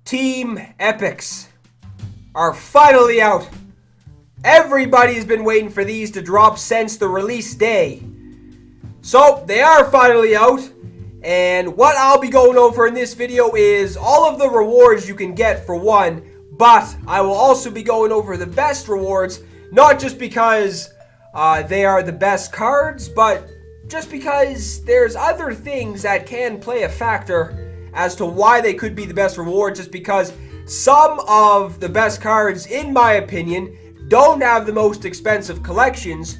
Team Epics are finally out. Everybody's been waiting for these to drop since the release day. So they are finally out, and what I'll be going over in this video is all of the rewards you can get for one, but I will also be going over the best rewards, not just because they are the best cards, but just because there's other things that can play a factor as to why they could be the best reward, just because some of the best cards, in my opinion, don't have the most expensive collections,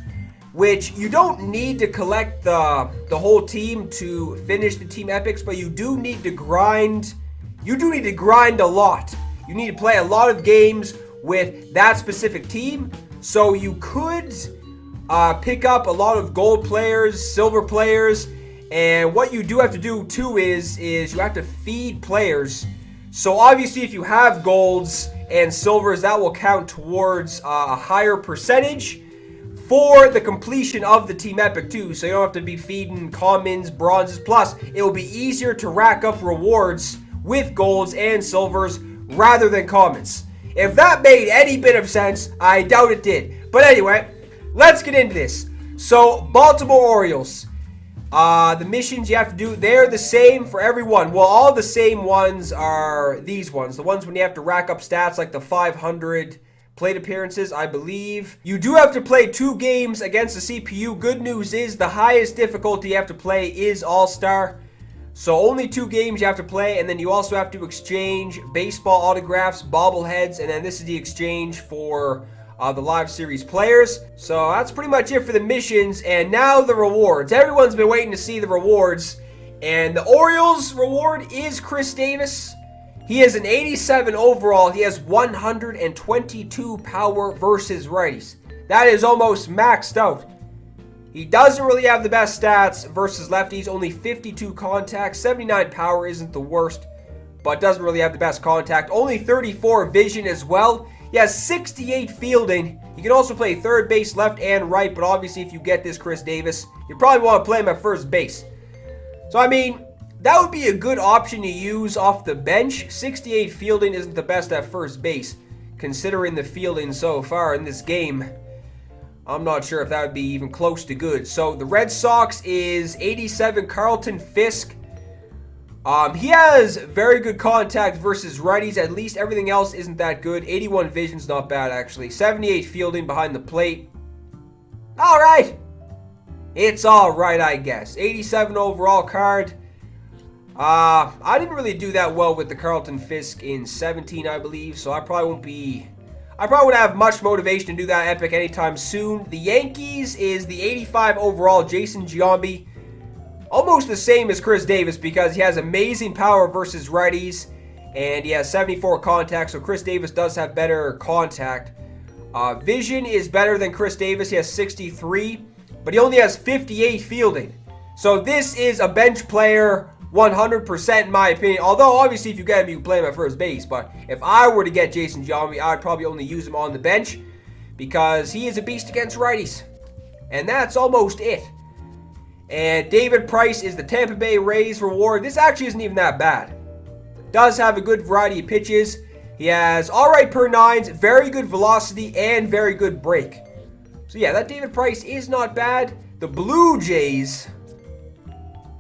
which you don't need to collect the whole team to finish the team epics, but you do need to grind. You do need to grind a lot. You need to play a lot of games with that specific team, so you could pick up a lot of gold players, silver players, and what you do have to do too is you have to feed players. So obviously if you have golds and silvers, that will count towards a higher percentage for the completion of the team epic too. So you don't have to be feeding commons, bronzes. Plus, it will be easier to rack up rewards with golds and silvers rather than commons. If that made any bit of sense, I doubt it did. But anyway, let's get into this. So Baltimore Orioles. The missions you have to do, they're the same for everyone. Well, all the same ones are these ones. The ones when you have to rack up stats like the 500 plate appearances, I believe. You do have to play 2 games against the CPU. Good news is the highest difficulty you have to play is All-Star. So only 2 games you have to play, and then you also have to exchange baseball autographs, bobbleheads, and then this is the exchange for the live series players. So that's pretty much it for the missions, and now the rewards. Everyone's been waiting to see the rewards, and the Orioles reward is Chris Davis. He is an 87 overall. He has 122 power versus righties. That is almost maxed out. He doesn't really have the best stats versus lefties. Only 52 contact, 79 power isn't the worst, but doesn't really have the best contact. Only 34 vision as well. He has 68 fielding. You can also play third base, left and right, but obviously if you get this Chris Davis, you probably want to play him at first base. So I mean, that would be a good option to use off the bench. 68 fielding isn't the best at first base, considering the fielding so far in this game. I'm not sure if that would be even close to good. So the Red Sox is 87 Carlton Fisk. He has very good contact versus righties. At least everything else isn't that good. 81 vision's not bad, actually. 78 fielding behind the plate. All right. It's all right, I guess. 87 overall card. I didn't really do that well with the Carlton Fisk in 17, I believe. So I probably won't have much motivation to do that epic anytime soon. The Yankees is the 85 overall Jason Giambi. Almost the same as Chris Davis because he has amazing power versus righties, and he has 74 contact, so Chris Davis does have better contact. Vision is better than Chris Davis. He has 63, but he only has 58 fielding. So this is a bench player 100% in my opinion, although obviously if you get him, you can play him at first base. But if I were to get Jason Giambi, I would probably only use him on the bench because he is a beast against righties. And that's almost it. And David Price is the Tampa Bay Rays reward. This actually isn't even that bad. Does have a good variety of pitches. He has alright per 9s, very good velocity, and very good break. So yeah, that David Price is not bad. The Blue Jays,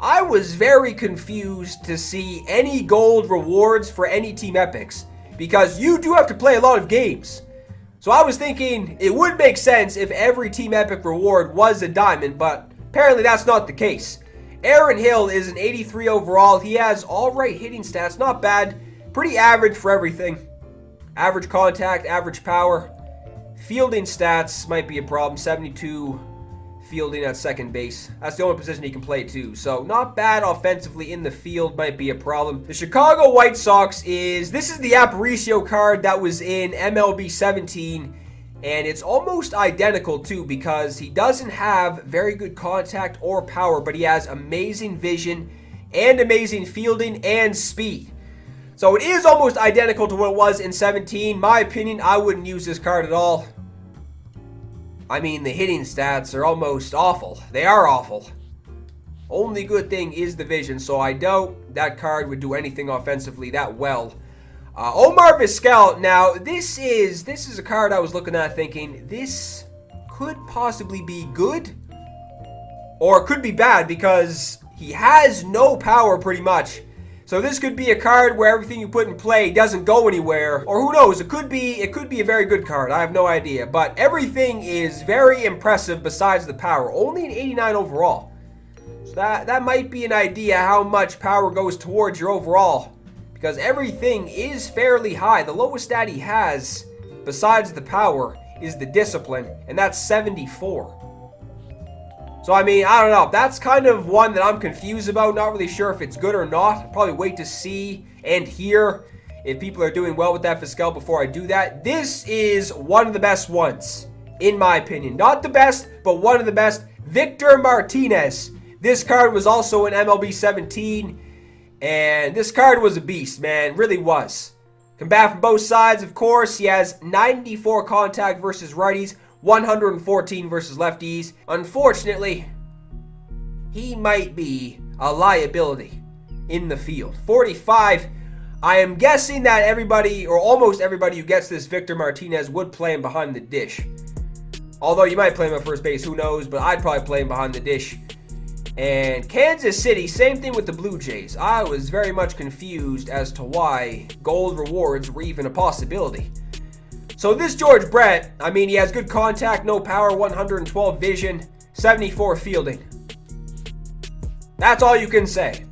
I was very confused to see any gold rewards for any team epics because you do have to play a lot of games. So I was thinking it would make sense if every team epic reward was a diamond, but apparently that's not the case. Aaron Hill is an 83 overall. He has all right hitting stats. Not bad. Pretty average for everything. Average contact, average power. Fielding stats might be a problem. 72 fielding at second base. That's the only position he can play too. So not bad offensively in the field. Might be a problem. The Chicago White Sox this is the Aparicio card that was in MLB 17. And it's almost identical too because he doesn't have very good contact or power, but he has amazing vision and amazing fielding and speed. So it is almost identical to what it was in 17. My opinion, I wouldn't use this card at all. I mean, the hitting stats are almost awful. They are awful. Only good thing is the vision, so I doubt that card would do anything offensively that well. Omar Vizquel. Now, this is a card I was looking at thinking, this could possibly be good, or it could be bad, because he has no power pretty much. So this could be a card where everything you put in play doesn't go anywhere. Or who knows, it could be a very good card. I have no idea. But everything is very impressive besides the power. Only an 89 overall. So that might be an idea how much power goes towards your overall. Because everything is fairly high. The lowest stat he has, besides the power, is the discipline. And that's 74. So, I mean, I don't know. That's kind of one that I'm confused about. Not really sure if it's good or not. I'll probably wait to see and hear if people are doing well with that Vizquel before I do that. This is one of the best ones, in my opinion. Not the best, but one of the best. Victor Martinez. This card was also in MLB 17. And this card was a beast, man. Really was. Can bat from both sides, of course. He has 94 contact versus righties. 114 versus lefties. Unfortunately, he might be a liability in the field. 45. I am guessing that everybody, or almost everybody who gets this Victor Martinez would play him behind the dish. Although you might play him at first base, who knows, but I'd probably play him behind the dish. And Kansas City, same thing with the Blue Jays. I was very much confused as to why gold rewards were even a possibility. So this George Brett, I mean, he has good contact, no power, 112 vision, 74 fielding. That's all you can say.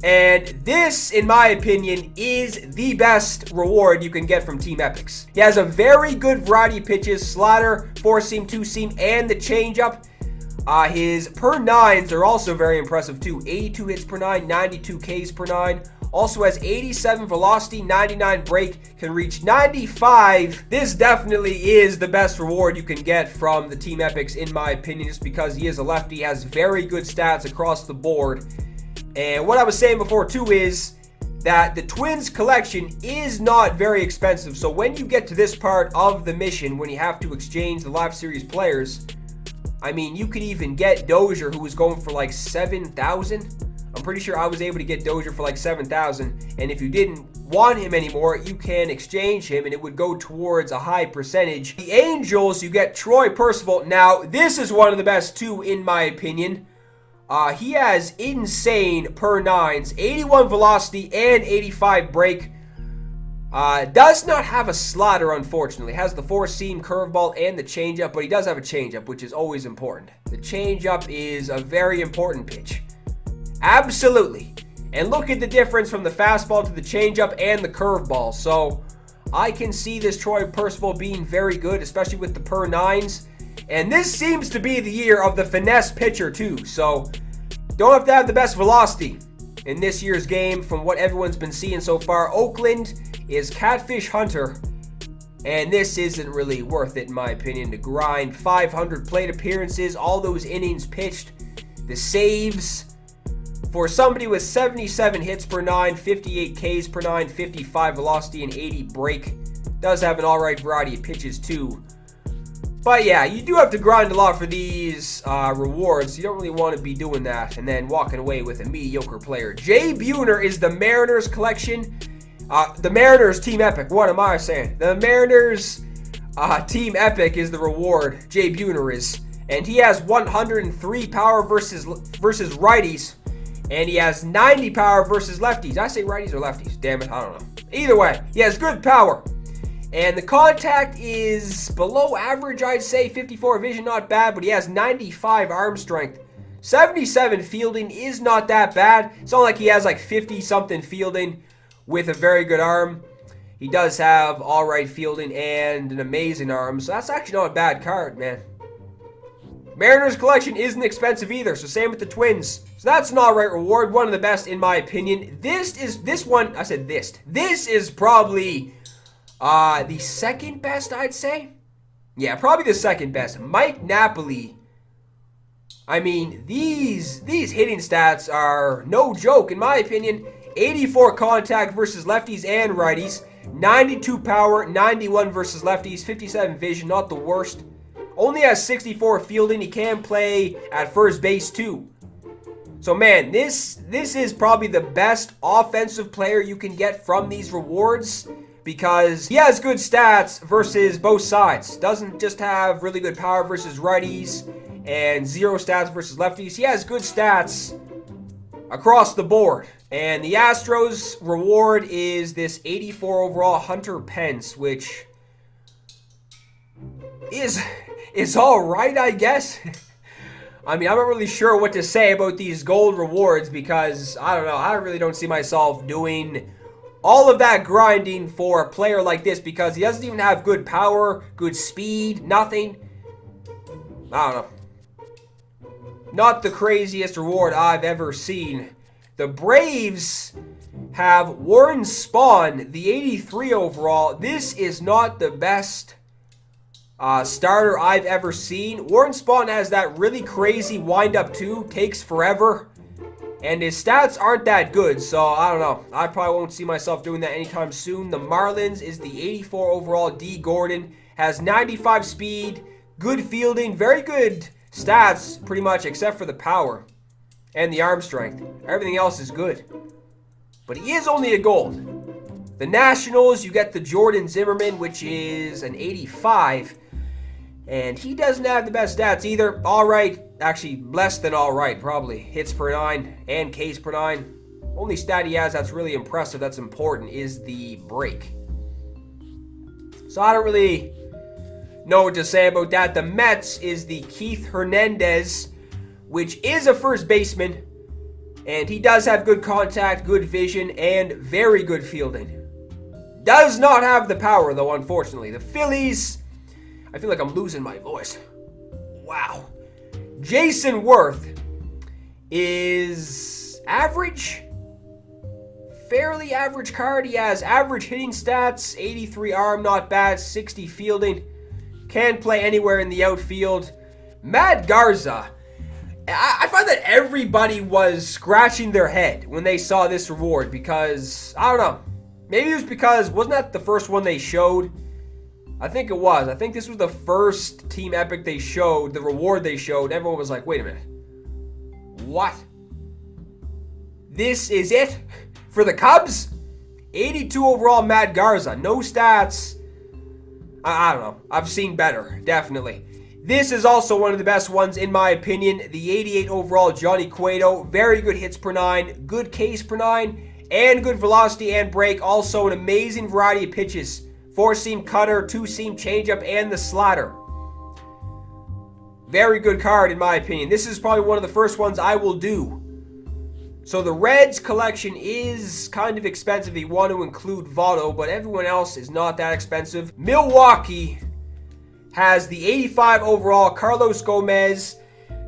And this, in my opinion, is the best reward you can get from Team Epics. He has a very good variety of pitches, slider, four-seam, two-seam, and the changeup. His per nines are also very impressive too. 82 hits per nine, 92 Ks per nine. Also has 87 velocity, 99 break, can reach 95. This definitely is the best reward you can get from the Team Epics, in my opinion, just because he is a lefty, has very good stats across the board. And what I was saying before too is that the Twins collection is not very expensive. So when you get to this part of the mission, when you have to exchange the Live Series players, I mean, you could even get Dozier, who was going for like 7,000. I'm pretty sure I was able to get Dozier for like 7,000. And if you didn't want him anymore, you can exchange him and it would go towards a high percentage. The Angels, you get Troy Percival. Now, this is one of the best too, in my opinion. He has insane per nines, 81 velocity and 85 break. Does not have a slider, unfortunately. Has the four-seam, curveball, and the changeup, but he does have a changeup, which is always important. The changeup is a very important pitch. Absolutely. And look at the difference from the fastball to the changeup and the curveball. So I can see this Troy Percival being very good, especially with the per nines. And this seems to be the year of the finesse pitcher too. So don't have to have the best velocity in this year's game from what everyone's been seeing so far. Oakland is Catfish Hunter. And this isn't really worth it, in my opinion, to grind 500 plate appearances, all those innings pitched, the saves. For somebody with 77 hits per nine, 58 Ks per nine, 55 velocity, and 80 break. Does have an alright variety of pitches too. But yeah, you do have to grind a lot for these rewards. You don't really want to be doing that and then walking away with a mediocre player. Jay Buhner is the Mariners collection. The Mariners Team Epic. What am I saying? The Mariners Team Epic is the reward. Jay Buhner is. And he has 103 power versus righties. And he has 90 power versus lefties. Did I say righties or lefties? Damn it, I don't know. Either way, he has good power. And the contact is below average, I'd say. 54 vision, not bad, but he has 95 arm strength. 77 fielding is not that bad. It's not like he has like 50-something fielding with a very good arm. He does have alright fielding and an amazing arm, so that's actually not a bad card, man. Mariners collection isn't expensive either, so same with the Twins. So that's an alright reward, one of the best in my opinion. This is probably the second best, I'd say. Yeah, probably the second best. Mike Napoli. I mean, these hitting stats are no joke, in my opinion. 84 contact versus lefties and righties. 92 power, 91 versus lefties, 57 vision, not the worst. Only has 64 fielding. He can play at first base too. So man, this is probably the best offensive player you can get from these rewards because he has good stats versus both sides. Doesn't just have really good power versus righties and zero stats versus lefties. He has good stats across the board. And the Astros reward is this 84 overall Hunter Pence, which is all right, I guess. I mean, I'm not really sure what to say about these gold rewards because, I don't know, I really don't see myself doing all of that grinding for a player like this because he doesn't even have good power, good speed, nothing. I don't know. Not the craziest reward I've ever seen. The Braves have Warren Spahn, the 83 overall. This is not the best starter I've ever seen. Warren Spahn has that really crazy wind-up too, takes forever, and his stats aren't that good, so I don't know. I probably won't see myself doing that anytime soon. The Marlins is the 84 overall Dee Gordon, has 95 speed, good fielding, very good stats pretty much except for the power and the arm strength. Everything else is good, but he is only a gold. The Nationals, you get the Jordan Zimmermann, which is an 85. And he doesn't have the best stats either. All right, actually less than all right, probably. Hits per 9 and Ks per 9. Only stat he has that's really impressive, that's important, is the break. So I don't really know what to say about that. The Mets is the Keith Hernandez, which is a first baseman. And he does have good contact, good vision, and very good fielding. Does not have the power, though, unfortunately. The Phillies, I feel like I'm losing my voice. Wow. Jason Worth is average. Fairly average card. He has average hitting stats, 83 arm, not bad, 60 fielding. Can play anywhere in the outfield. Matt Garza. I find that everybody was scratching their head when they saw this reward because, I don't know. Maybe it was because, wasn't that the first one they showed? I think it was. I think this was the first Team Epic they showed, the reward they showed. Everyone was like, wait a minute. What? This is it? For the Cubs? 82 overall Matt Garza. No stats. I don't know. I've seen better. Definitely. This is also one of the best ones in my opinion. The 88 overall Johnny Cueto. Very good hits per 9. Good Ks per 9. And good velocity and break. Also an amazing variety of pitches. 4-seam cutter, 2-seam changeup, and the slider. Very good card in my opinion. This is probably one of the first ones I will do. So the Reds collection is kind of expensive if you want to include Votto, but everyone else is not that expensive. Milwaukee has the 85 overall Carlos Gomez.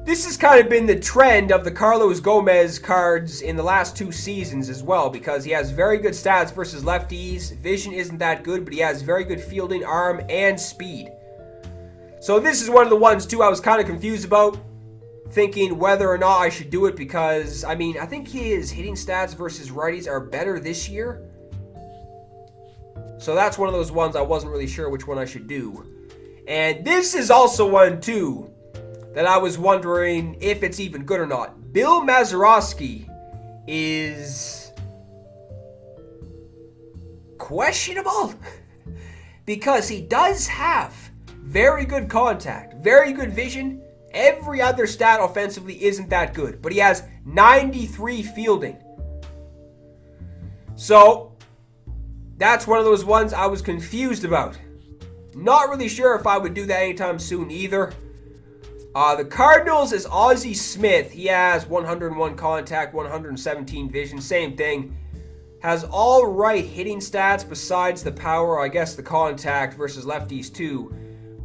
This has kind of been the trend of the Carlos Gomez cards in the last 2 seasons as well because he has very good stats versus lefties. Vision isn't that good, but he has very good fielding, arm, and speed. So this is one of the ones, too, I was kind of confused about, thinking whether or not I should do it because, I mean, I think his hitting stats versus righties are better this year. So that's one of those ones I wasn't really sure which one I should do. And this is also one, too, that I was wondering if it's even good or not. Bill Mazeroski is questionable because he does have very good contact, very good vision. Every other stat offensively isn't that good, but he has 93 fielding. So that's one of those ones I was confused about. Not really sure if I would do that anytime soon either. The Cardinals is Ozzie Smith. He has 101 contact, 117 vision. Same thing. Has all right hitting stats besides the power, I guess the contact versus lefties too.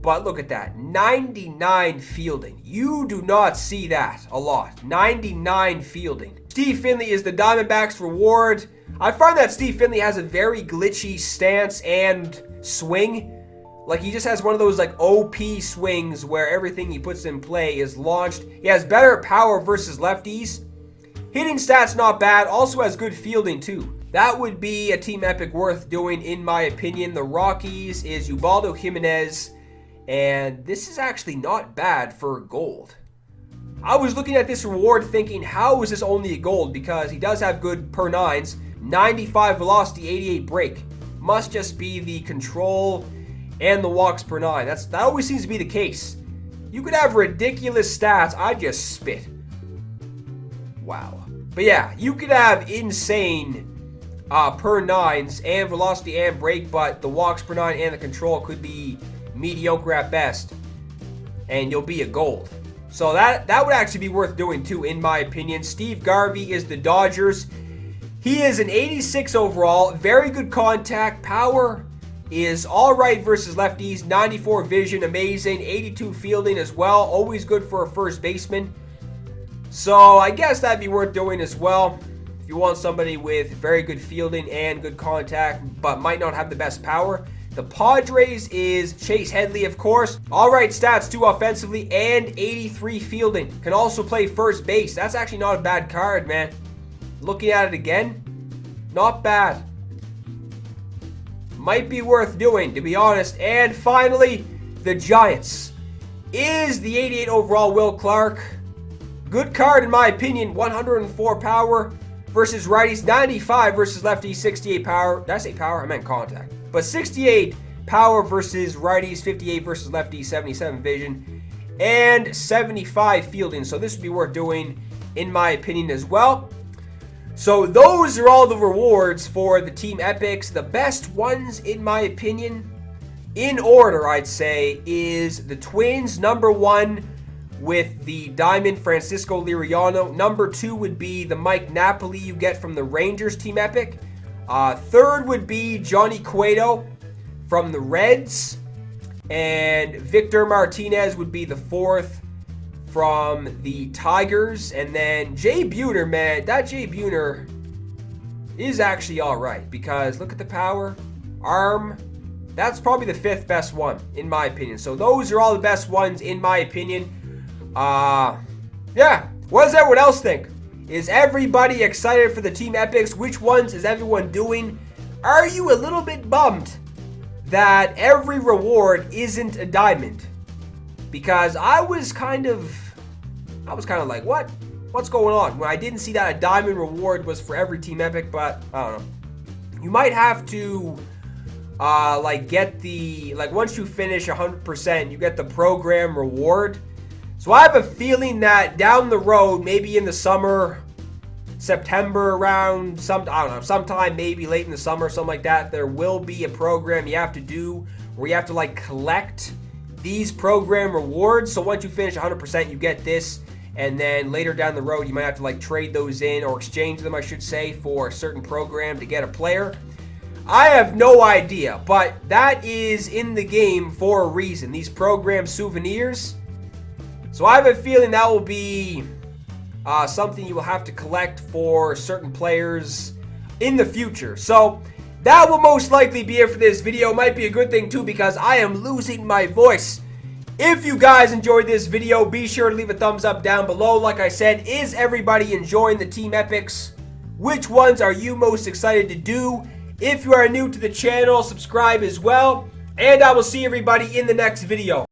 But look at that. 99 fielding. You do not see that a lot. 99 fielding. Steve Finley is the Diamondbacks reward. I find that Steve Finley has a very glitchy stance and swing. Like, he just has one of those, like, OP swings where everything he puts in play is launched. He has better power versus lefties. Hitting stats not bad. Also has good fielding, too. That would be a Team Epic worth doing, in my opinion. The Rockies is Ubaldo Jimenez. And this is actually not bad for gold. I was looking at this reward thinking, how is this only a gold? Because he does have good per 9s, 95 velocity, 88 break. Must just be the control and the walks per 9. That always seems to be the case. You could have ridiculous stats. I just spit. Wow. But yeah, you could have insane per 9s and velocity and break, but the walks per 9 and the control could be mediocre at best, and you'll be a gold. So that would actually be worth doing too, in my opinion. Steve Garvey is the Dodgers. He is an 86 overall, very good contact. Power is all right versus lefties. 94 vision, amazing. 82 fielding as well, always good for a first baseman. So I guess that'd be worth doing as well. If you want somebody with very good fielding and good contact, but might not have the best power. The Padres is Chase Headley, of course. All right stats too offensively and 83 fielding. Can also play first base. That's actually not a bad card, man. Looking at it again, not bad. Might be worth doing, to be honest. And finally, the Giants is the 88 overall Will Clark. Good card in my opinion. 104 power versus righties, 95 versus lefties, 68 power. Did I say power? I meant contact. But 68 power versus righties, 58 versus lefties, 77 vision, and 75 fielding. So this would be worth doing in my opinion as well. So those are all the rewards for the team epics. The best ones in my opinion, in order I'd say, is the Twins, number 1 with the Diamond Francisco Liriano. Number 2 would be the Mike Napoli you get from the Rangers team epic. Third would be Johnny Cueto from the Reds. And Victor Martinez would be the 4th from the Tigers. And then Jay Buhner, man, that Jay Buhner is actually alright. Because look at the power, arm. That's probably the 5th best one, in my opinion. So those are all the best ones, in my opinion. Yeah. What does everyone else think? Is everybody excited for the team epics? Which ones is everyone doing? Are you a little bit bummed that every reward isn't a diamond? Because I was kind of like, what? What's going on? When I didn't see that a diamond reward was for every team epic, but I don't know. You might have to get the, once you finish 100%, you get the program reward. So I have a feeling that down the road, maybe in the summer, September around, sometime maybe late in the summer, something like that, there will be a program you have to do where you have to collect these program rewards. So once you finish 100%, you get this. And then later down the road, you might have to trade those in or exchange them, I should say, for a certain program to get a player. I have no idea, but that is in the game for a reason. These program souvenirs. So I have a feeling that will be something you will have to collect for certain players in the future. So that will most likely be it for this video. Might be a good thing too, because I am losing my voice. If you guys enjoyed this video, be sure to leave a thumbs up down below. Like I said, is everybody enjoying the team epics? Which ones are you most excited to do? If you are new to the channel, subscribe as well. And I will see everybody in the next video.